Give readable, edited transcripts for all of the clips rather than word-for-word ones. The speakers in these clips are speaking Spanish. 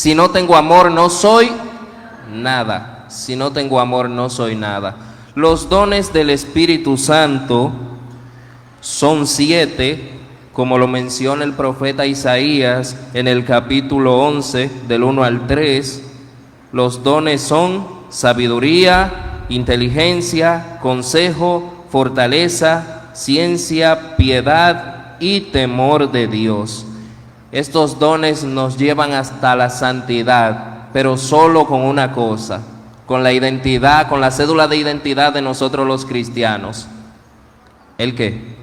Si no tengo amor, no soy nada. Si no tengo amor, no soy nada. Los dones del Espíritu Santo son 7, como lo menciona el profeta Isaías en el capítulo 11, del 1 al 3. Los dones son sabiduría, inteligencia, consejo, fortaleza, ciencia, piedad y temor de Dios. Estos dones nos llevan hasta la santidad, pero solo con una cosa, con la identidad, con la cédula de identidad de nosotros los cristianos. ¿El qué?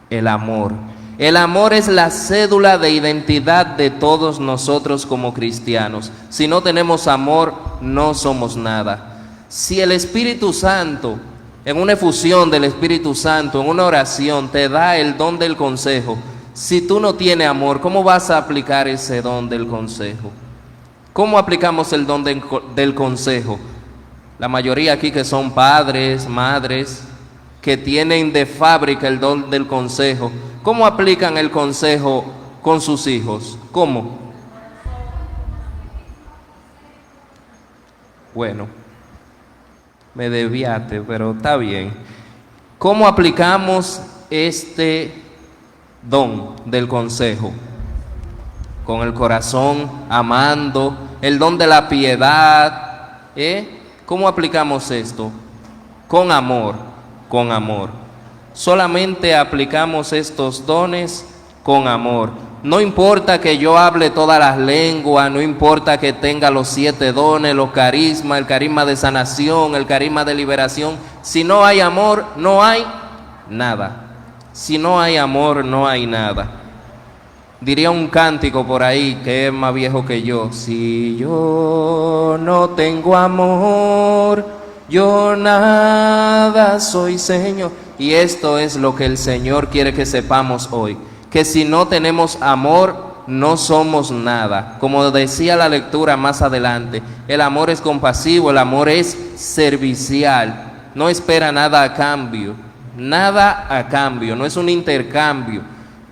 El amor. El amor es la cédula de identidad de todos nosotros como cristianos. Si no tenemos amor, no somos nada. Si el Espíritu Santo, en una efusión del Espíritu Santo, en una oración, te da el don del consejo, si tú no tienes amor, ¿cómo vas a aplicar ese don del consejo? ¿Cómo aplicamos el don del consejo? La mayoría aquí que son padres, madres, que tienen de fábrica el don del consejo, ¿cómo aplican el consejo con sus hijos? ¿Cómo? Bueno, me desviaste, pero está bien. ¿Cómo aplicamos este don del consejo? Con el corazón, amando, el don de la piedad. ¿Cómo aplicamos esto? Con amor, con amor. Solamente aplicamos estos dones con amor. No importa que yo hable todas las lenguas, no importa que tenga los 7 dones, los carismas, el carisma de sanación, el carisma de liberación. Si no hay amor, no hay nada. Si no hay amor, no hay nada. Diría un cántico por ahí que es más viejo que yo. Si yo no tengo amor, yo nada soy, Señor. Y esto es lo que el Señor quiere que sepamos hoy. Que si no tenemos amor, no somos nada. Como decía la lectura más adelante, el amor es compasivo, el amor es servicial. No espera nada a cambio. Nada a cambio, no es un intercambio.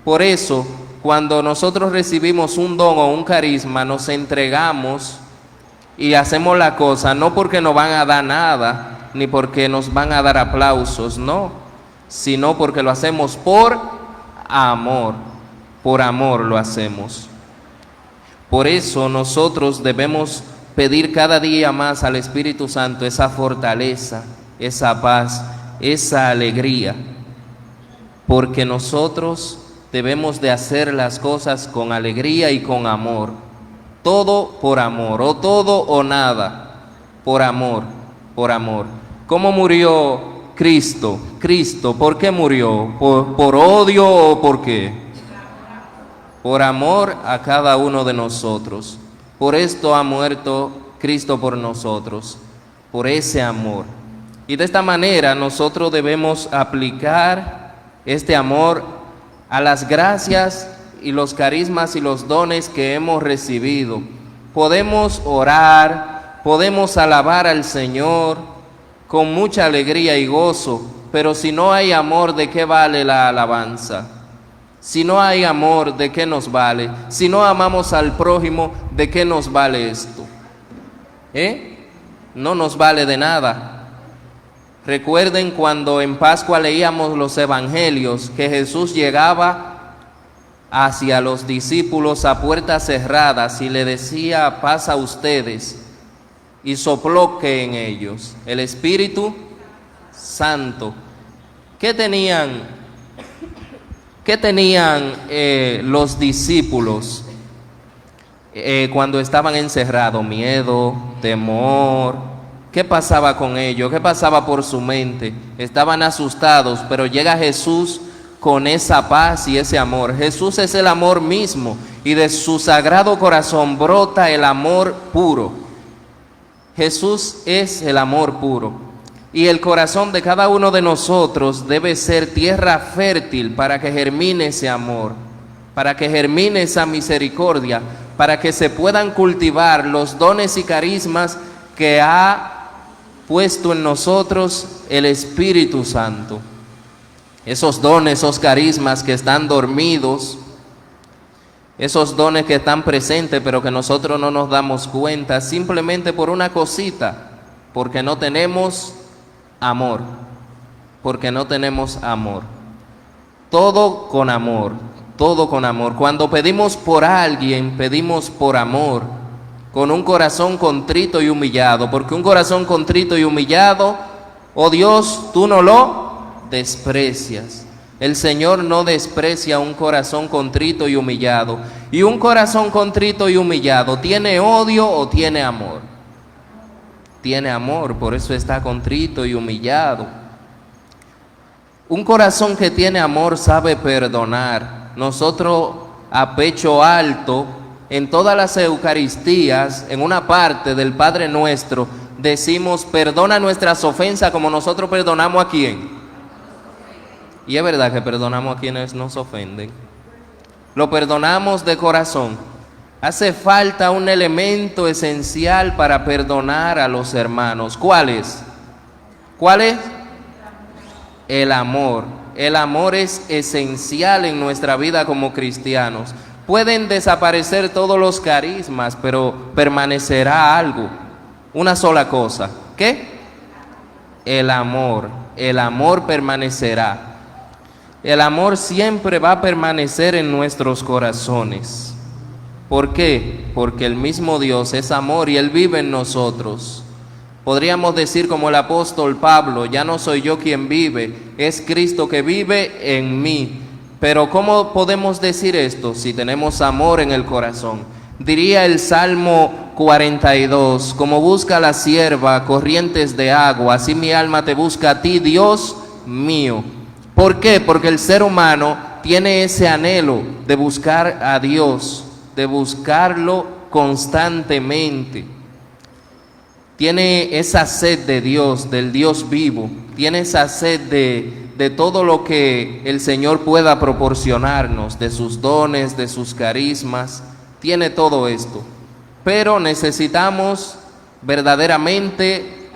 Por eso, cuando nosotros recibimos un don o un carisma, nos entregamos y hacemos la cosa, no porque nos van a dar nada, ni porque nos van a dar aplausos, no, sino porque lo hacemos por amor lo hacemos. Por eso nosotros debemos pedir cada día más al Espíritu Santo esa fortaleza, esa paz, esa alegría, porque nosotros debemos de hacer las cosas con alegría y con amor. Todo por amor, o todo o nada, por amor, por amor. ¿Cómo murió Cristo? ¿Por qué murió? ¿Por odio o por qué? Por amor a cada uno de nosotros. Por esto ha muerto Cristo por nosotros, por ese amor. Y de esta manera nosotros debemos aplicar este amor a las gracias y los carismas y los dones que hemos recibido. Podemos orar, podemos alabar al Señor con mucha alegría y gozo, pero si no hay amor, ¿de qué vale la alabanza? Si no hay amor, ¿de qué nos vale? Si no amamos al prójimo, ¿de qué nos vale esto? No nos vale de nada. Recuerden cuando en Pascua leíamos los evangelios, que Jesús llegaba hacia los discípulos a puertas cerradas y le decía: paz a ustedes, y sopló que en ellos el Espíritu Santo. ¿Qué tenían los discípulos cuando estaban encerrados? Miedo, temor. ¿Qué pasaba con ellos? ¿Qué pasaba por su mente? Estaban asustados, pero llega Jesús con esa paz y ese amor. Jesús es el amor mismo y de su sagrado corazón brota el amor puro. Jesús es el amor puro. Y el corazón de cada uno de nosotros debe ser tierra fértil para que germine ese amor, para que germine esa misericordia, para que se puedan cultivar los dones y carismas que ha puesto en nosotros el Espíritu Santo. Esos dones, esos carismas que están dormidos, Esos dones que están presentes pero que nosotros no nos damos cuenta simplemente por una cosita, porque no tenemos amor, porque no tenemos amor. Todo con amor, todo con amor. Cuando pedimos por alguien, pedimos por amor, con un corazón contrito y humillado, porque un corazón contrito y humillado, oh Dios, tú no lo desprecias. El Señor no desprecia un corazón contrito y humillado. Y un corazón contrito y humillado, ¿tiene odio o tiene amor? Tiene amor, por eso está contrito y humillado. Un corazón que tiene amor sabe perdonar. Nosotros a pecho alto, en todas las Eucaristías, en una parte del Padre Nuestro, decimos, perdona nuestras ofensas como nosotros perdonamos a quién. Y es verdad que perdonamos a quienes nos ofenden. Lo perdonamos de corazón. Hace falta un elemento esencial para perdonar a los hermanos. ¿Cuál es? ¿Cuál es? El amor. El amor es esencial en nuestra vida como cristianos. Pueden desaparecer todos los carismas, pero permanecerá algo. Una sola cosa. ¿Qué? El amor. El amor permanecerá. El amor siempre va a permanecer en nuestros corazones. ¿Por qué? Porque el mismo Dios es amor y Él vive en nosotros. Podríamos decir como el apóstol Pablo, ya no soy yo quien vive, es Cristo que vive en mí. Pero ¿cómo podemos decir esto si tenemos amor en el corazón? Diría el Salmo 42, como busca la sierva corrientes de agua, así mi alma te busca a ti, Dios mío. ¿Por qué? Porque el ser humano tiene ese anhelo de buscar a Dios, de buscarlo constantemente. Tiene esa sed de Dios, del Dios vivo. Tiene esa sed de todo lo que el Señor pueda proporcionarnos, de sus dones, de sus carismas. Tiene todo esto. Pero necesitamos verdaderamente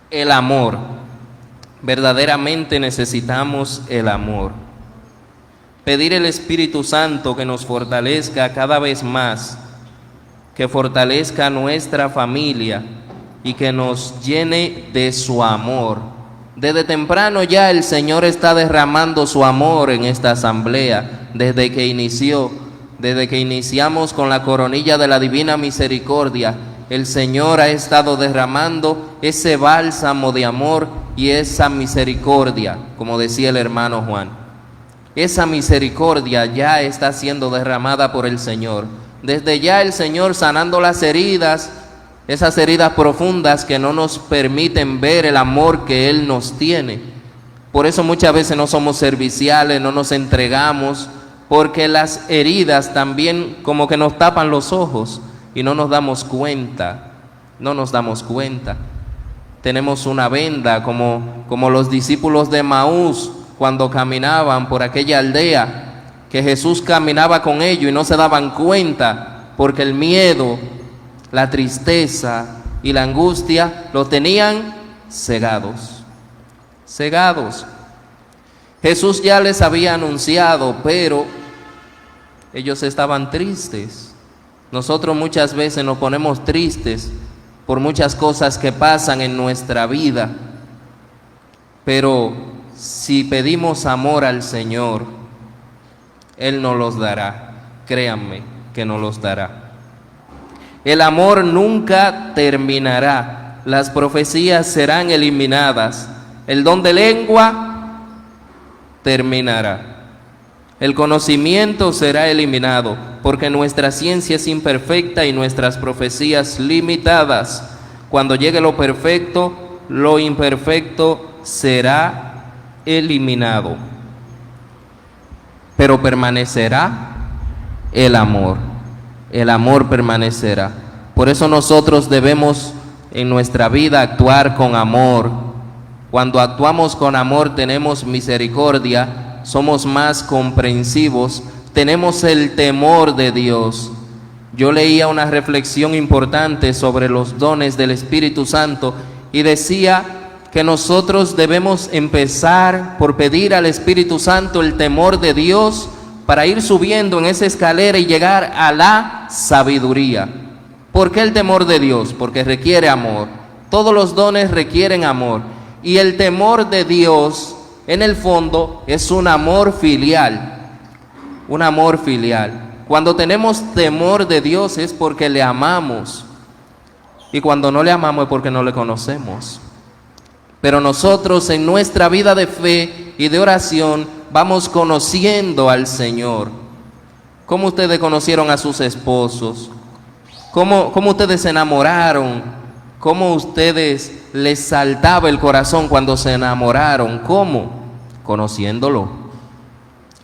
el amor. Verdaderamente necesitamos el amor. Pedir el Espíritu Santo que nos fortalezca cada vez más, que fortalezca nuestra familia y que nos llene de su amor. Desde temprano ya el Señor está derramando su amor en esta asamblea, desde que iniciamos con la coronilla de la Divina Misericordia. El Señor ha estado derramando ese bálsamo de amor y esa misericordia, como decía el hermano Juan. Esa misericordia ya está siendo derramada por el Señor. Desde ya el Señor sanando las heridas, esas heridas profundas que no nos permiten ver el amor que Él nos tiene. Por eso muchas veces no somos serviciales, no nos entregamos, porque las heridas también como que nos tapan los ojos y no nos damos cuenta, no nos damos cuenta. Tenemos una venda como los discípulos de Maús cuando caminaban por aquella aldea, que Jesús caminaba con ellos y no se daban cuenta porque el miedo, la tristeza y la angustia lo tenían cegados. Jesús ya les había anunciado, pero ellos estaban tristes. Nosotros muchas veces nos ponemos tristes por muchas cosas que pasan en nuestra vida, pero si pedimos amor al Señor, Él nos los dará. Créanme que nos los dará. El amor nunca terminará. Las profecías serán eliminadas. El don de lengua terminará. El conocimiento será eliminado, porque nuestra ciencia es imperfecta y nuestras profecías limitadas. Cuando llegue lo perfecto, lo imperfecto será eliminado. Pero permanecerá el amor. El amor permanecerá. Por eso nosotros debemos en nuestra vida actuar con amor. Cuando actuamos con amor tenemos misericordia, somos más comprensivos, tenemos el temor de Dios. Yo leía una reflexión importante sobre los dones del Espíritu Santo y decía que nosotros debemos empezar por pedir al Espíritu Santo el temor de Dios para ir subiendo en esa escalera y llegar a la sabiduría. ¿Por qué el temor de Dios? Porque requiere amor. Todos los dones requieren amor. Y el temor de Dios, en el fondo, es un amor filial. Un amor filial. Cuando tenemos temor de Dios es porque le amamos. Y cuando no le amamos es porque no le conocemos. Pero nosotros en nuestra vida de fe y de oración vamos conociendo al Señor. ¿Cómo ustedes conocieron a sus esposos? ¿Cómo ustedes se enamoraron? ¿Cómo ustedes les saltaba el corazón cuando se enamoraron? ¿Cómo? Conociéndolo.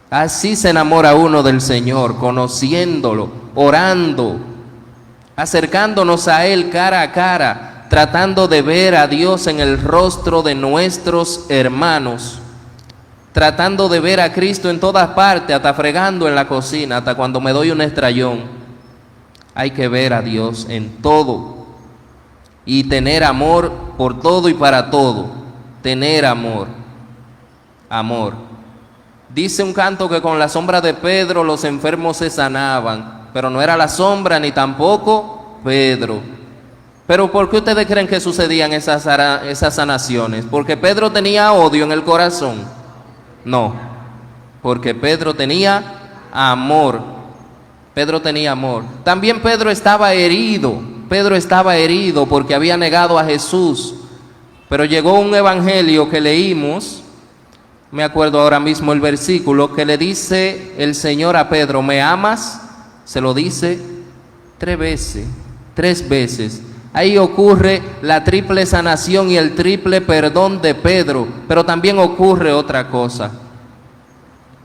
Así se enamora uno del Señor, conociéndolo, orando, acercándonos a Él cara a cara, tratando de ver a Dios en el rostro de nuestros hermanos, tratando de ver a Cristo en todas partes, hasta fregando en la cocina, hasta cuando me doy un estrellón. Hay que ver a Dios en todo y tener amor por todo y para todo. Tener amor, amor. Dice un canto que con la sombra de Pedro los enfermos se sanaban, pero no era la sombra ni tampoco Pedro. Pero ¿por qué ustedes creen que sucedían esas sanaciones? ¿Porque Pedro tenía odio en el corazón? No, porque Pedro tenía amor. Pedro tenía amor. También Pedro estaba herido. Pedro estaba herido porque había negado a Jesús. Pero llegó un evangelio que leímos, me acuerdo ahora mismo el versículo, que le dice el Señor a Pedro: ¿me amas? Se lo dice 3 veces, 3 veces. Ahí ocurre la triple sanación y el triple perdón de Pedro, pero también ocurre otra cosa.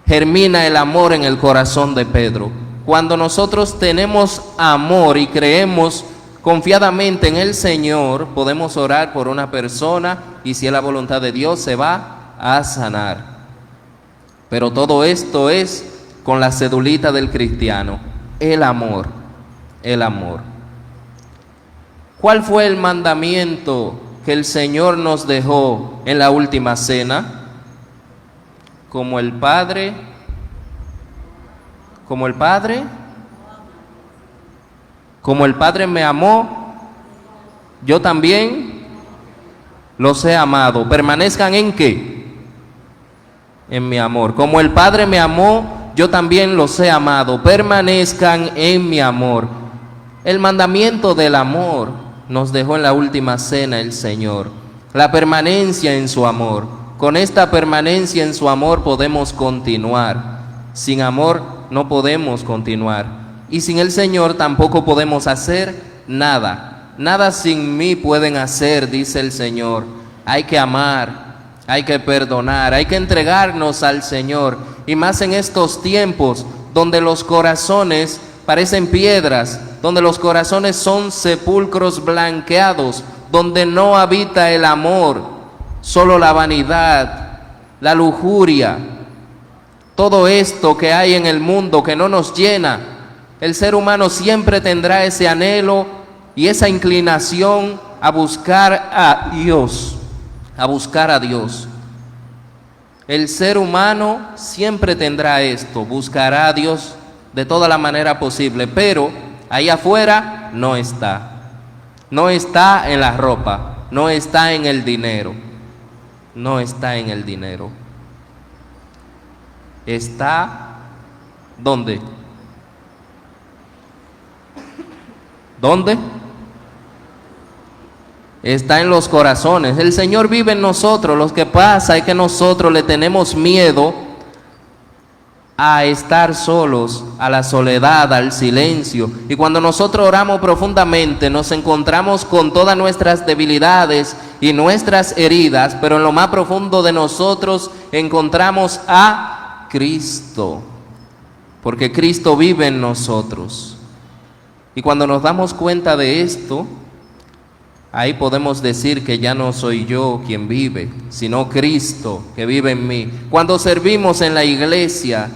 Germina el amor en el corazón de Pedro. Cuando nosotros tenemos amor y creemos confiadamente en el Señor, podemos orar por una persona y si es la voluntad de Dios se va a sanar. Pero todo esto es con la cedulita del cristiano, el amor, el amor. ¿Cuál fue el mandamiento que el Señor nos dejó en la última cena? Como el Padre me amó, yo también los he amado. Permanezcan ¿en qué? En mi amor. Como el Padre me amó, yo también los he amado. Permanezcan en mi amor. El mandamiento del amor nos dejó en la última cena el Señor. La permanencia en su amor. Con esta permanencia en su amor podemos continuar. Sin amor no podemos continuar. Y sin el Señor tampoco podemos hacer nada. Nada sin mí pueden hacer, dice el Señor. Hay que amar, hay que perdonar, hay que entregarnos al Señor. Y más en estos tiempos donde los corazones parecen piedras, donde los corazones son sepulcros blanqueados, donde no habita el amor, solo la vanidad, la lujuria. Todo esto que hay en el mundo que no nos llena, el ser humano siempre tendrá ese anhelo y esa inclinación a buscar a Dios, a buscar a Dios. El ser humano siempre tendrá esto, buscará a Dios de toda la manera posible, pero ahí afuera no está. No está en la ropa, no está en el dinero, no está en el dinero. Está, ¿dónde? ¿Dónde? Está en los corazones. El Señor vive en nosotros. Lo que pasa es que nosotros le tenemos miedo a estar solos, a la soledad, al silencio. Y cuando nosotros oramos profundamente, nos encontramos con todas nuestras debilidades y nuestras heridas, pero en lo más profundo de nosotros encontramos a Cristo, porque Cristo vive en nosotros. Y cuando nos damos cuenta de esto, ahí podemos decir que ya no soy yo quien vive, sino Cristo que vive en mí. Cuando servimos en la iglesia,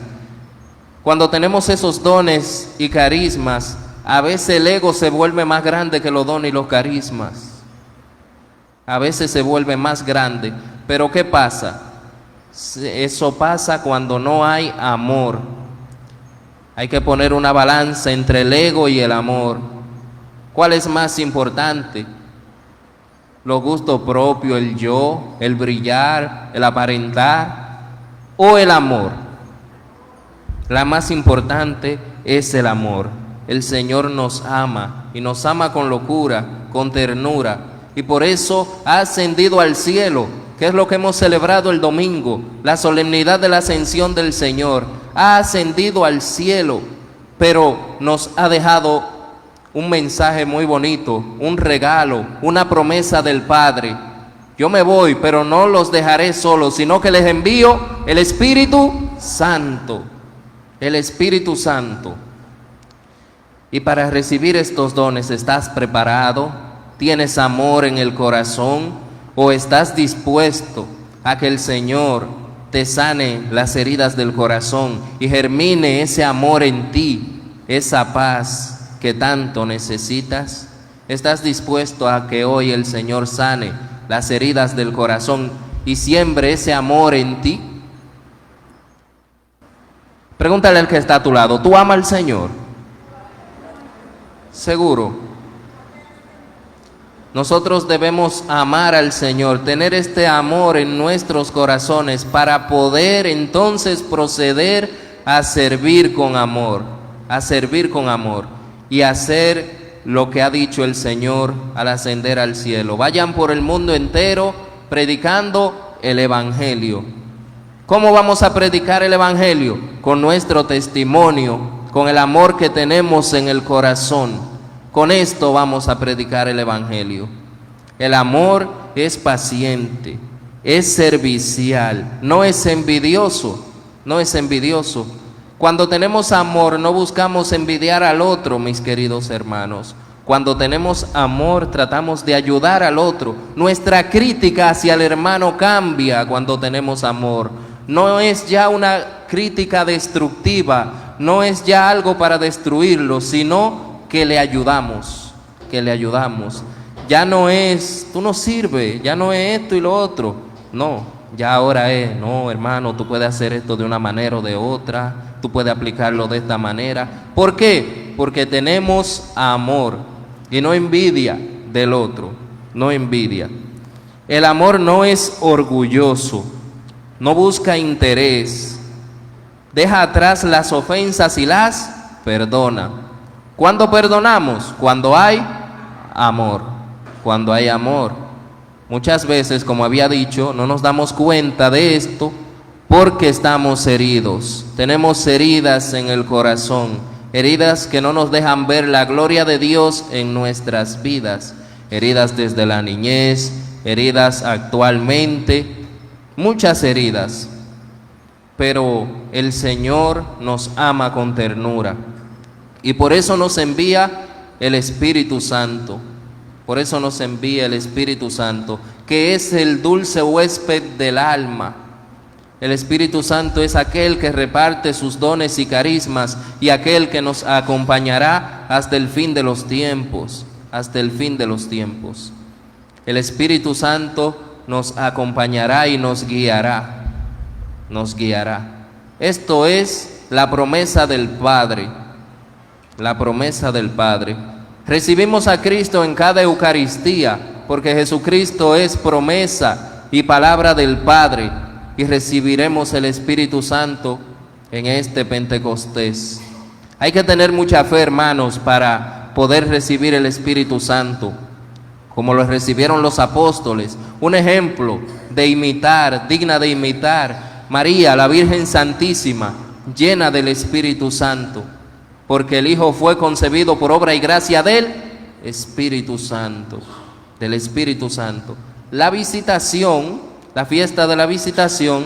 cuando tenemos esos dones y carismas, a veces el ego se vuelve más grande que los dones y los carismas. A veces se vuelve más grande. Pero ¿qué pasa? Eso pasa cuando no hay amor. Hay que poner una balanza entre el ego y el amor. ¿Cuál es más importante? ¿Los gustos propios, el yo, el brillar, el aparentar o el amor? La más importante es el amor. El Señor nos ama y nos ama con locura, con ternura, y por eso ha ascendido al cielo, que es lo que hemos celebrado el domingo, la solemnidad de la ascensión del Señor. Ha ascendido al cielo, pero nos ha dejado un mensaje muy bonito, un regalo, una promesa del Padre. Yo me voy, pero no los dejaré solos, sino que les envío el Espíritu Santo. El Espíritu Santo. Y para recibir estos dones, ¿estás preparado? ¿Tienes amor en el corazón? ¿O estás dispuesto a que el Señor te sane las heridas del corazón y germine ese amor en ti, esa paz que tanto necesitas? ¿Estás dispuesto a que hoy el Señor sane las heridas del corazón y siembre ese amor en ti? Pregúntale al que está a tu lado, ¿tú amas al Señor? Seguro. Nosotros debemos amar al Señor, tener este amor en nuestros corazones para poder entonces proceder a servir con amor, y hacer lo que ha dicho el Señor al ascender al cielo. Vayan por el mundo entero predicando el Evangelio. ¿Cómo vamos a predicar el Evangelio? Con nuestro testimonio, con el amor que tenemos en el corazón. Con esto vamos a predicar el Evangelio. El amor es paciente, es servicial, no es envidioso, no es envidioso. Cuando tenemos amor no buscamos envidiar al otro, mis queridos hermanos. Cuando tenemos amor tratamos de ayudar al otro. Nuestra crítica hacia el hermano cambia cuando tenemos amor. No es ya una crítica destructiva, no es ya algo para destruirlo, sino que le ayudamos, Ya no es, tú no sirves, ya no es esto y lo otro. No, ya ahora es, no, hermano, tú puedes hacer esto de una manera o de otra, tú puedes aplicarlo de esta manera. ¿Por qué? Porque tenemos amor y no envidia del otro, no envidia. El amor no es orgulloso, no busca interés, deja atrás las ofensas y las perdona. ¿Cuándo perdonamos? Cuando hay amor, cuando hay amor. Muchas veces, como había dicho, no nos damos cuenta de esto porque estamos heridos. Tenemos heridas en el corazón, heridas que no nos dejan ver la gloria de Dios en nuestras vidas. Heridas desde la niñez, heridas actualmente, muchas heridas, pero el Señor nos ama con ternura y por eso nos envía el Espíritu Santo. Por eso nos envía el Espíritu Santo, que es el dulce huésped del alma. El Espíritu Santo es aquel que reparte sus dones y carismas y aquel que nos acompañará hasta el fin de los tiempos, hasta el fin de los tiempos. El Espíritu Santo nos acompañará y nos guiará, nos guiará. Esto es la promesa del Padre, la promesa del Padre. Recibimos a Cristo en cada Eucaristía, porque Jesucristo es promesa y palabra del Padre, y recibiremos el Espíritu Santo en este Pentecostés. Hay que tener mucha fe, hermanos, para poder recibir el Espíritu Santo, como lo recibieron los apóstoles. Un ejemplo de imitar, digna de imitar, María, la Virgen Santísima, llena del Espíritu Santo, porque el Hijo fue concebido por obra y gracia del Espíritu Santo, del Espíritu Santo. La visitación, la fiesta de la visitación,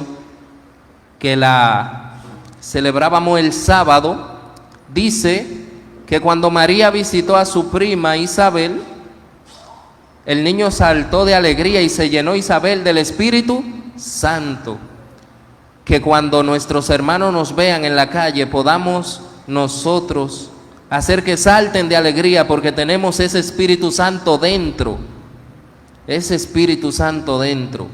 que la celebrábamos el sábado, dice que cuando María visitó a su prima Isabel, el niño saltó de alegría y se llenó Isabel del Espíritu Santo. Que cuando nuestros hermanos nos vean en la calle podamos nosotros hacer que salten de alegría porque tenemos ese Espíritu Santo dentro. Ese Espíritu Santo dentro.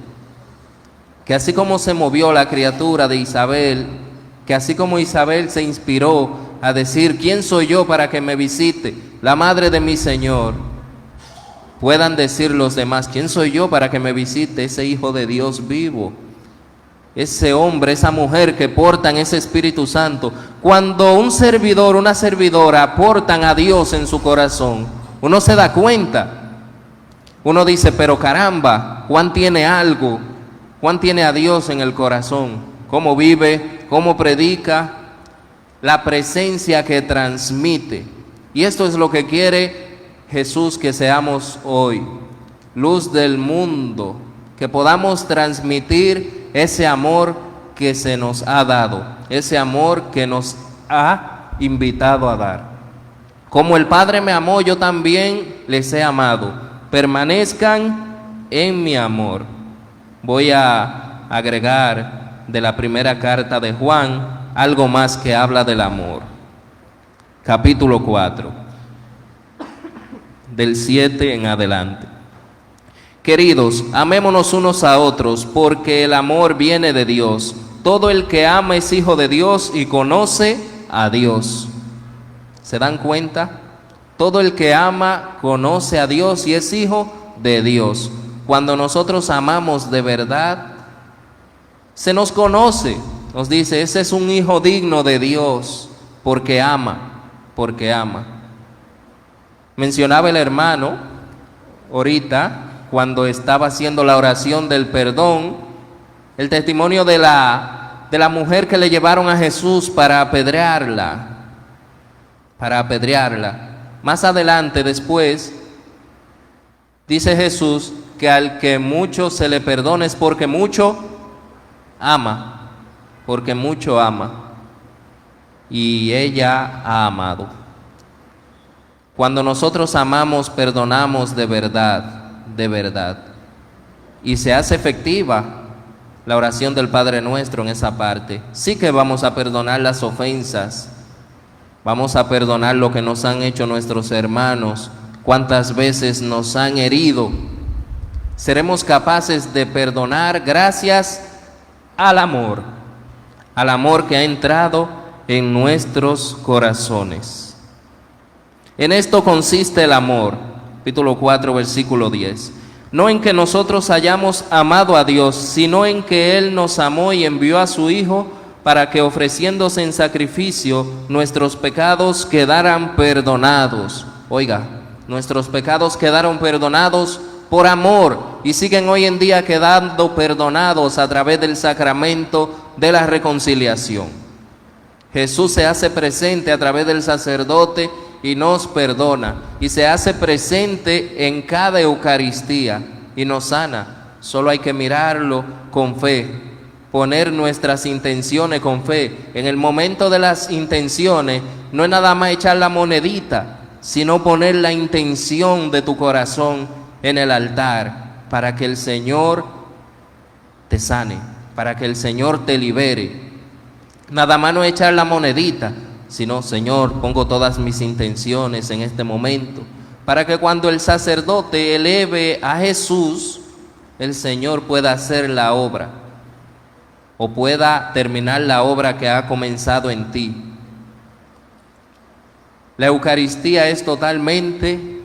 Que así como se movió la criatura de Isabel, que así como Isabel se inspiró a decir, ¿quién soy yo para que me visite la madre de mi Señor? Puedan decir los demás, ¿quién soy yo para que me visite ese Hijo de Dios vivo? Ese hombre, esa mujer que portan ese Espíritu Santo. Cuando un servidor, una servidora aportan a Dios en su corazón, uno se da cuenta. Uno dice, pero caramba, Juan tiene algo. Juan tiene a Dios en el corazón. Cómo vive, cómo predica, la presencia que transmite. Y esto es lo que quiere Jesús que seamos hoy, luz del mundo, que podamos transmitir ese amor que se nos ha dado, ese amor que nos ha invitado a dar. Como el Padre me amó, yo también les he amado. Permanezcan en mi amor. Voy a agregar de la primera carta de Juan algo más que habla del amor. Capítulo 4. Del 7 en adelante. Queridos, amémonos unos a otros, porque el amor viene de Dios. Todo el que ama es hijo de Dios y conoce a Dios. ¿Se dan cuenta? Todo el que ama conoce a Dios y es hijo de Dios. Cuando nosotros amamos de verdad, se nos conoce. Nos dice, ese es un hijo digno de Dios, porque ama, porque ama. Mencionaba el hermano ahorita, cuando estaba haciendo la oración del perdón, el testimonio de la mujer que le llevaron a Jesús para apedrearla. Más adelante, después, dice Jesús que al que mucho se le perdona es porque mucho ama, y ella ha amado. Cuando nosotros amamos, perdonamos de verdad, y se hace efectiva la oración del Padre Nuestro en esa parte. Sí que vamos a perdonar las ofensas, vamos a perdonar lo que nos han hecho nuestros hermanos, cuántas veces nos han herido. Seremos capaces de perdonar gracias al amor que ha entrado en nuestros corazones. En esto consiste el amor, capítulo 4, versículo 10. No en que nosotros hayamos amado a Dios, sino en que Él nos amó y envió a su Hijo para que, ofreciéndose en sacrificio, nuestros pecados quedaran perdonados. Oiga, nuestros pecados quedaron perdonados por amor y siguen hoy en día quedando perdonados a través del sacramento de la reconciliación. Jesús se hace presente a través del sacerdote y nos perdona, y se hace presente en cada Eucaristía y nos sana. Solo hay que mirarlo con fe, poner nuestras intenciones con fe. En el momento de las intenciones no es nada más echar la monedita, sino poner la intención de tu corazón en el altar para que el Señor te sane, para que el Señor te libere. Nada más no echar la monedita, sino, Señor, pongo todas mis intenciones en este momento, para que cuando el sacerdote eleve a Jesús, el Señor pueda hacer la obra, o pueda terminar la obra que ha comenzado en ti. La Eucaristía es totalmente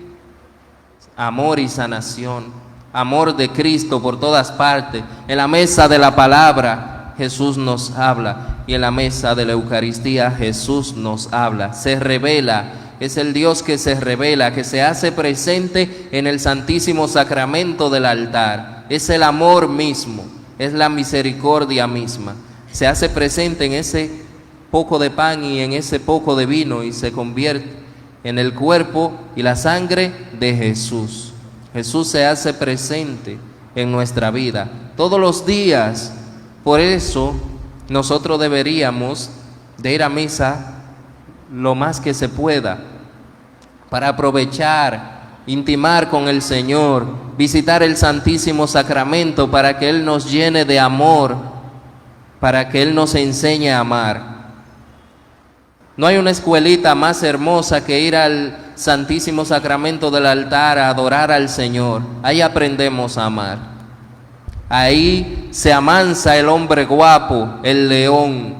amor y sanación, amor de Cristo por todas partes. En la mesa de la palabra Jesús nos habla, y en la mesa de la Eucaristía Jesús nos habla, se revela. Es el Dios que se revela, que se hace presente en el Santísimo Sacramento del altar. Es el amor mismo, es la misericordia misma. Se hace presente en ese poco de pan y en ese poco de vino y se convierte en el cuerpo y la sangre de Jesús. Jesús se hace presente en nuestra vida todos los días. Por eso nosotros deberíamos de ir a misa lo más que se pueda, para aprovechar, intimar con el Señor, visitar el Santísimo Sacramento para que Él nos llene de amor, para que Él nos enseñe a amar. No hay una escuelita más hermosa que ir al Santísimo Sacramento del altar a adorar al Señor. Ahí aprendemos a amar. Ahí se amansa el hombre guapo, el león.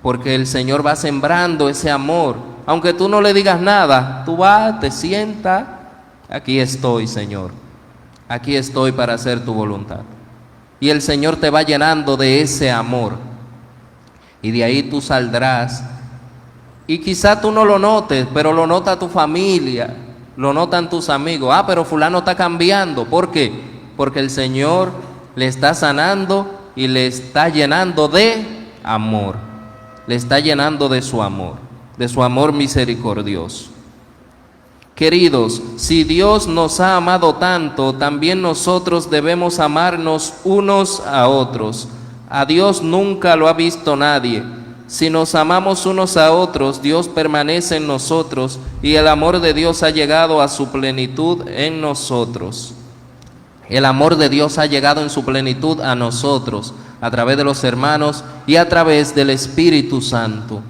porque el Señor va sembrando ese amor. Aunque tú no le digas nada, tú vas, te sientas, aquí estoy, Señor, aquí estoy para hacer tu voluntad. Y el Señor te va llenando de ese amor, y de ahí tú saldrás, y quizá tú no lo notes, pero lo nota tu familia, lo notan tus amigos. Pero fulano está cambiando. ¿Por qué? Porque el Señor le está sanando y le está llenando de amor, le está llenando de su amor misericordioso. Queridos, si Dios nos ha amado tanto, también nosotros debemos amarnos unos a otros. A Dios nunca lo ha visto nadie. Si nos amamos unos a otros, Dios permanece en nosotros y el amor de Dios ha llegado a su plenitud en nosotros. El amor de Dios ha llegado en su plenitud a nosotros, a través de los hermanos y a través del Espíritu Santo,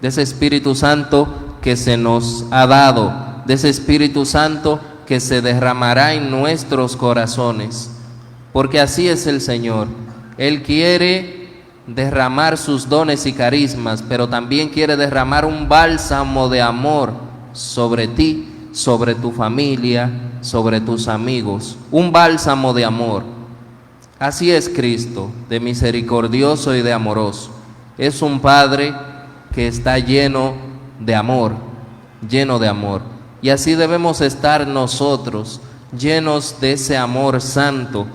de ese Espíritu Santo que se nos ha dado, de ese Espíritu Santo que se derramará en nuestros corazones, porque así es el Señor. Él quiere derramar sus dones y carismas, pero también quiere derramar un bálsamo de amor sobre ti, sobre tu familia, sobre tus amigos, un bálsamo de amor. Así es Cristo, de misericordioso y de amoroso. Es un Padre que está lleno de amor, lleno de amor. Y así debemos estar nosotros, llenos de ese amor santo,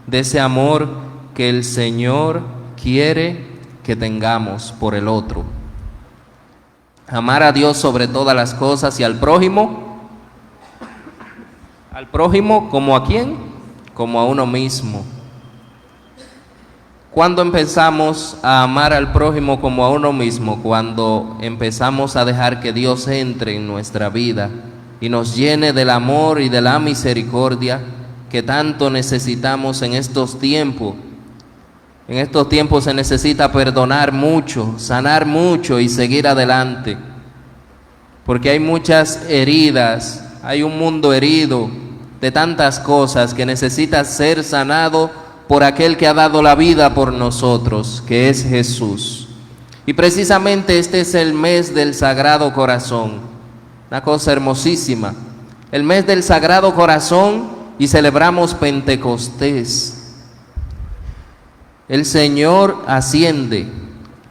de ese amor que el Señor quiere que tengamos por el otro. Amar a Dios sobre todas las cosas y al prójimo ¿como a quién? Como a uno mismo. ¿Cuándo empezamos a amar al prójimo como a uno mismo? Cuando empezamos a dejar que Dios entre en nuestra vida y nos llene del amor y de la misericordia que tanto necesitamos en estos tiempos. En estos tiempos se necesita perdonar mucho, sanar mucho y seguir adelante, porque hay muchas heridas, hay un mundo herido de tantas cosas que necesita ser sanado por aquel que ha dado la vida por nosotros, que es Jesús. Y precisamente este es el mes del Sagrado Corazón, una cosa hermosísima, el mes del Sagrado Corazón, y celebramos Pentecostés. El Señor asciende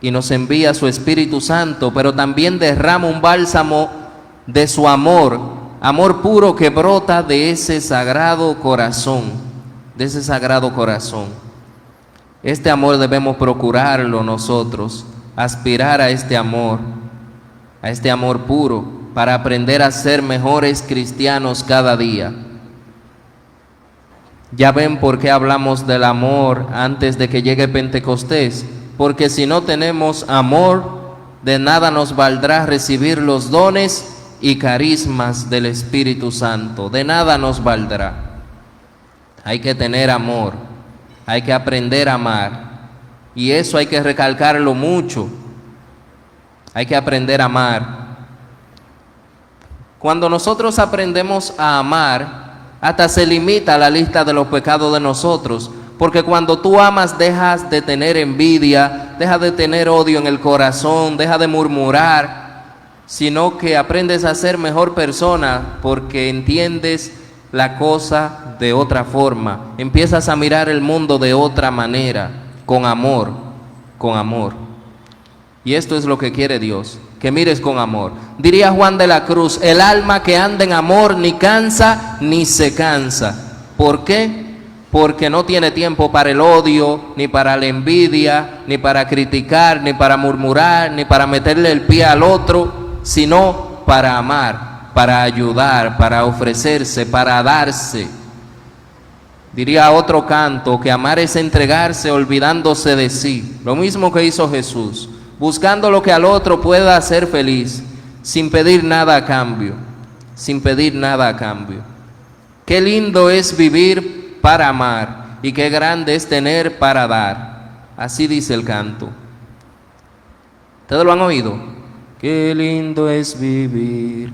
y nos envía su Espíritu Santo, pero también derrama un bálsamo de su amor, amor puro que brota de ese Sagrado Corazón, de ese Sagrado Corazón. Este amor debemos procurarlo nosotros, aspirar a este amor puro, para aprender a ser mejores cristianos cada día. Ya ven por qué hablamos del amor antes de que llegue Pentecostés, porque si no tenemos amor, de nada nos valdrá recibir los dones y carismas del Espíritu Santo, de nada nos valdrá. Hay que tener amor, hay que aprender a amar, y eso hay que recalcarlo mucho. Hay que aprender a amar. Cuando nosotros aprendemos a amar, hasta se limita la lista de los pecados de nosotros, porque cuando tú amas dejas de tener envidia, dejas de tener odio en el corazón, dejas de murmurar, sino que aprendes a ser mejor persona porque entiendes la cosa de otra forma, empiezas a mirar el mundo de otra manera, con amor, con amor. Y esto es lo que quiere Dios, que mires con amor. Diría Juan de la Cruz: el alma que anda en amor ni cansa ni se cansa. ¿Por qué? Porque no tiene tiempo para el odio, ni para la envidia, ni para criticar, ni para murmurar, ni para meterle el pie al otro, sino para amar, para ayudar, para ofrecerse, para darse. Diría otro canto que amar es entregarse olvidándose de sí, lo mismo que hizo Jesús, buscando lo que al otro pueda hacer feliz, sin pedir nada a cambio, sin pedir nada a cambio. Qué lindo es vivir para amar y qué grande es tener para dar. Así dice el canto. ¿Ustedes lo han oído? Qué lindo es vivir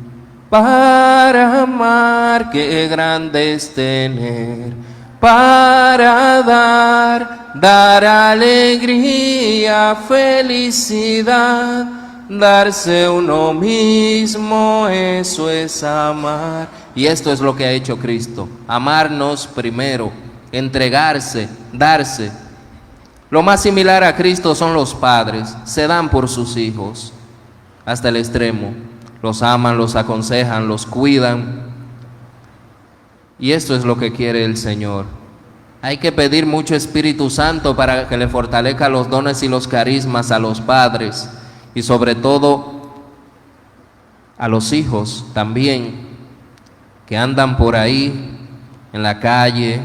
para amar, qué grande es tener para dar alegría, felicidad, darse uno mismo, eso es amar. Y esto es lo que ha hecho Cristo, amarnos primero, entregarse, darse. Lo más similar a Cristo son los padres, se dan por sus hijos hasta el extremo, los aman, los aconsejan, los cuidan. Y esto es lo que quiere el Señor. Hay que pedir mucho Espíritu Santo para que le fortalezca los dones y los carismas a los padres y sobre todo a los hijos también, que andan por ahí en la calle,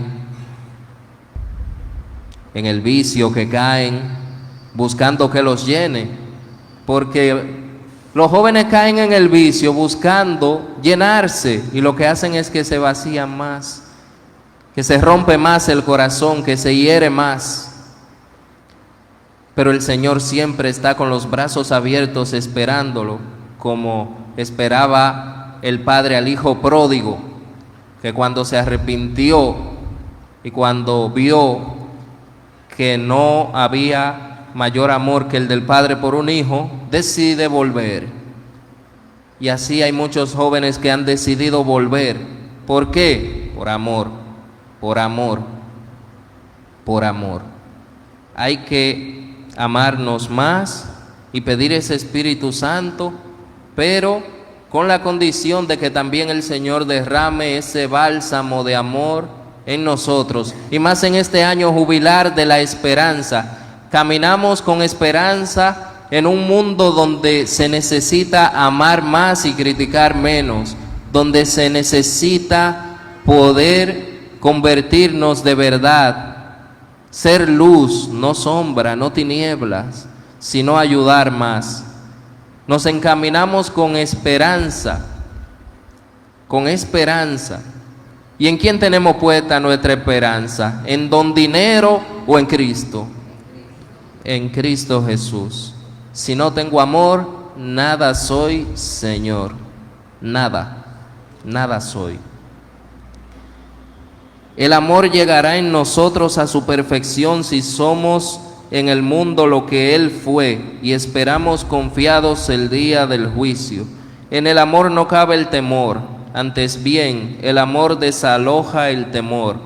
en el vicio, que caen buscando que los llene, porque los jóvenes caen en el vicio buscando llenarse y lo que hacen es que se vacían más, que se rompe más el corazón, que se hiere más. Pero el Señor siempre está con los brazos abiertos esperándolo, como esperaba el padre al hijo pródigo, que cuando se arrepintió y cuando vio que no había mayor amor que el del padre por un hijo, decide volver. Y así hay muchos jóvenes que han decidido volver. ¿Por qué? Por amor, por amor, por amor. Hay que amarnos más y pedir ese Espíritu Santo, pero con la condición de que también el Señor derrame ese bálsamo de amor en nosotros, y más en este año jubilar de la esperanza. Caminamos con esperanza en un mundo donde se necesita amar más y criticar menos, donde se necesita poder convertirnos de verdad, ser luz, no sombra, no tinieblas, sino ayudar más. Nos encaminamos con esperanza, con esperanza. ¿Y en quién tenemos puesta nuestra esperanza? ¿En don dinero o en Cristo? En Cristo Jesús. Si no tengo amor, nada soy, Señor. Nada, nada soy. El amor llegará en nosotros a su perfección si somos en el mundo lo que Él fue y esperamos confiados el día del juicio. En el amor no cabe el temor, antes bien, el amor desaloja el temor,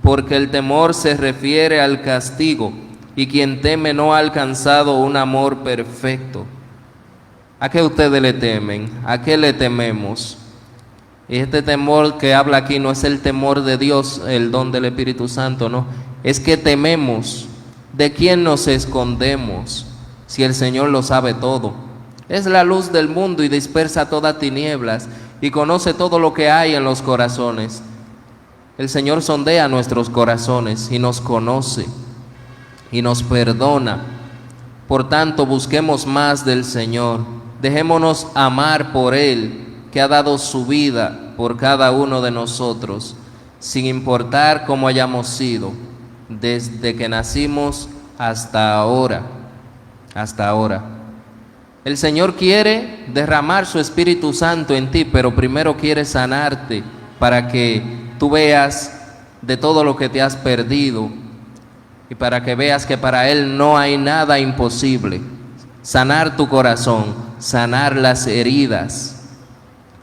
porque el temor se refiere al castigo, y quien teme no ha alcanzado un amor perfecto. ¿A qué ustedes le temen? ¿A qué le tememos? Y este temor que habla aquí no es el temor de Dios, el don del Espíritu Santo, no. Es que tememos. ¿De quién nos escondemos? Si el Señor lo sabe todo. Es la luz del mundo y dispersa todas tinieblas y conoce todo lo que hay en los corazones. El Señor sondea nuestros corazones y nos conoce y nos perdona. Por tanto, busquemos más del Señor. Dejémonos amar por Él, que ha dado su vida por cada uno de nosotros, sin importar cómo hayamos sido, desde que nacimos hasta ahora. Hasta ahora. El Señor quiere derramar su Espíritu Santo en ti, pero primero quiere sanarte para que tú veas de todo lo que te has perdido y para que veas que para Él no hay nada imposible. Sanar tu corazón, sanar las heridas,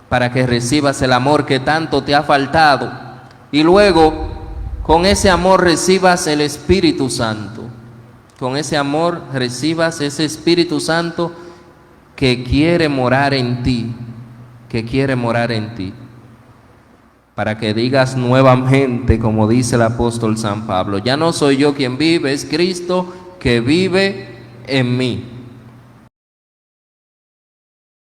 para que recibas el amor que tanto te ha faltado y luego con ese amor recibas el Espíritu Santo. Con ese amor recibas ese Espíritu Santo que quiere morar en ti, que quiere morar en ti, para que digas nuevamente, como dice el apóstol San Pablo, ya no soy yo quien vive, es Cristo que vive en mí.